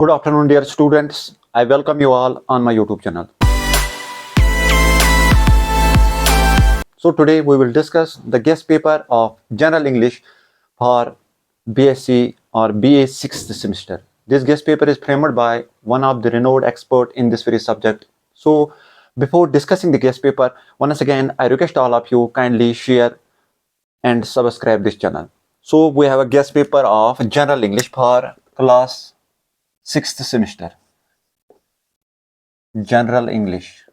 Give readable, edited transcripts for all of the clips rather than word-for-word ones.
Good afternoon, dear students. I welcome you all on my YouTube channel. So today we will discuss the guest paper of General English for BSc or BA 6th semester. This guest paper is framed by one of the renowned expert in this very subject. So before discussing the guest paper, once again I request all of you kindly share and subscribe this channel. So we have a guest paper of General English for class 6th semester. General English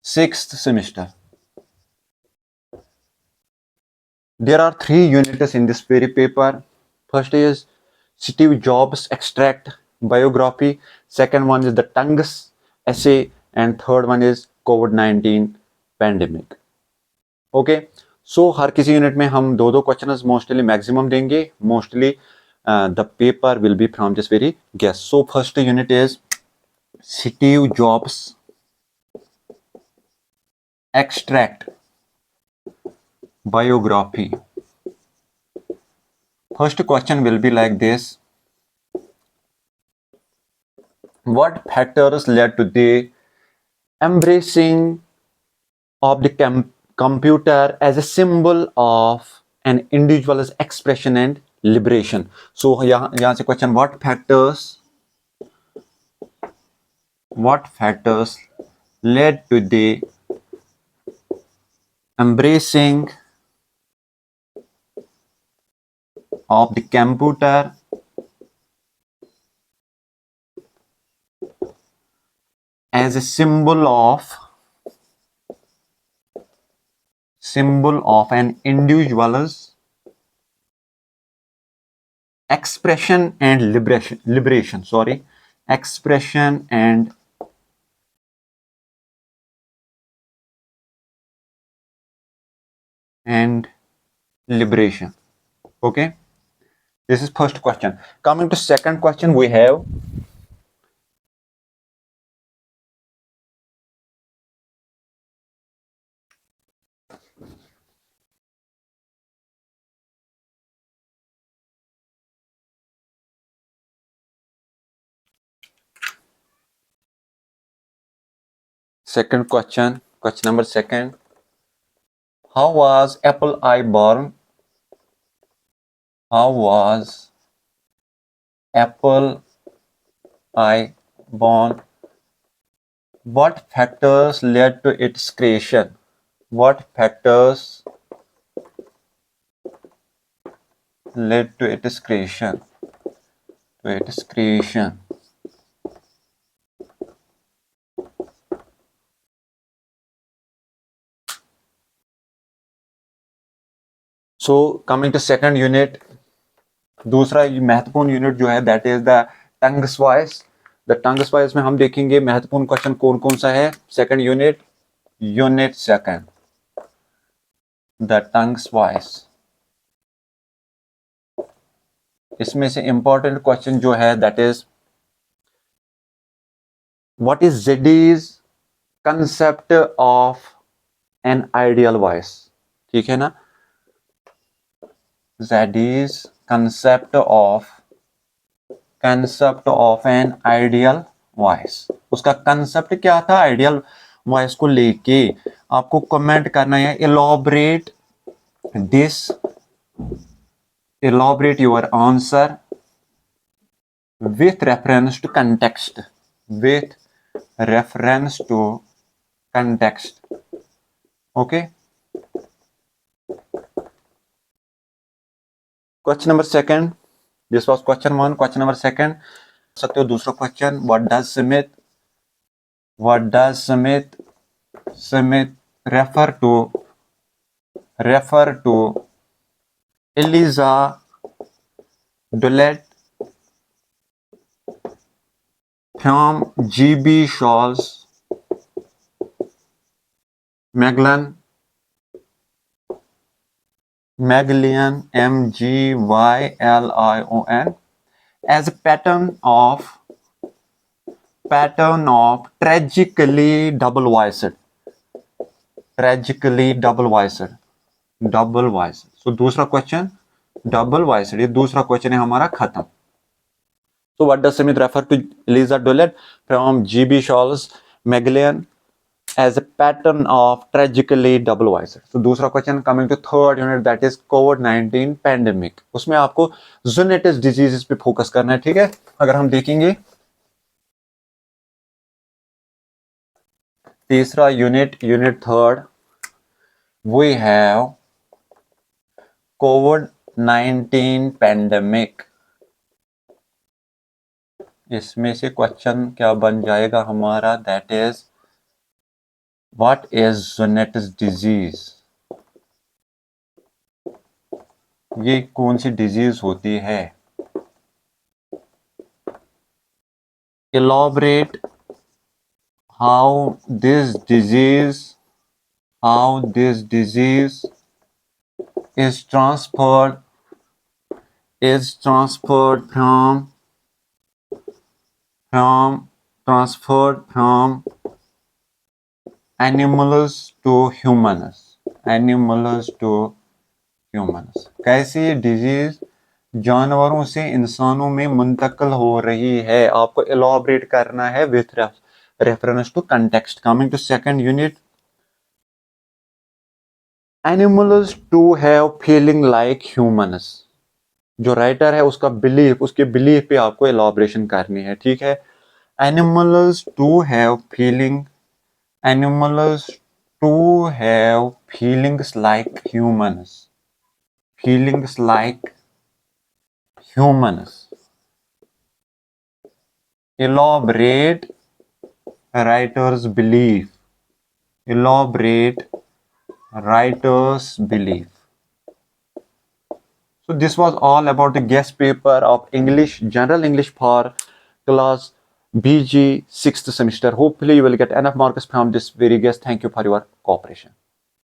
6th semester. There are 3 units in this very paper. First is Steve Jobs extract biography. Second one is the tongues essay, and third one is COVID-19 pandemic. Okay, so हर किसी unit में हम दो questions mostly maximum देंगे. Mostly the paper will be from this very guest. So first unit is Steve Jobs extract biography. First question will be like this: what factors led to the embracing of the computer as a symbol of an individual's expression and liberation? So यहाँ से question: what factors led to the embracing of the computer as a symbol of an individual's expression and liberation. Expression and liberation. Okay, this is first question. Coming to second question, we have second question number second. How was Apple I born? How was Apple I born? What factors led to its creation? What factors led to its creation? So coming to second unit, दूसरा महत्वपूर्ण unit जो है that is the tongues voice. The tongues voice में हम देखेंगे महत्वपूर्ण question कौन कौन सा है. Second unit second, the tongues voice. इसमें से इंपॉर्टेंट क्वेश्चन जो है that is what is JDs concept of an ideal voice. ठीक है ना, JDs concept of an ideal voice. उसका कंसेप्ट क्या था आइडियल वॉइस को लेके. आपको कमेंट करना है elaborate your answer with reference to context. Okay, question number second. This was question 1. Question number second सकते हो दूसरा question. what does Smith refer to Eliza Doolittle from G.B. Shaw's Magellan MGYLION as a pattern of tragically double voiced. So दूसरा question double voiced, ये दूसरा question है हमारा खत्म. So what does Smith refer to Eliza Doolittle from G.B. Charles Magellan as a pattern of tragically double-voiced? So दूसरा question coming to third unit, that is COVID-19 pandemic. उसमें आपको zoonotic diseases पे focus करना है, ठीक है? अगर हम देखेंगे तीसरा unit third, we have COVID-19 pandemic. इसमें से क्वेश्चन क्या बन जाएगा हमारा, that is what is zoonotic disease? ये कौन सी डिजीज होती है? Elaborate how this disease is transferred from animals to humans. कैसी डिजीज जानवरों से इंसानों में मुंतकिल हो रही है? आपको एलॉबरेट करना है with reference to context. Coming to second unit, animals to have feeling like humans. जो राइटर है उसका बिलीफ, उसके बिलीफ पे आपको एलॉबरेशन करनी है, ठीक है? Animals to have feelings like humans. Elaborate writer's belief. So this was all about the guest paper of English, General English for class BG 6th semester. Hopefully you will get enough marks from this very guest. Thank you for your cooperation.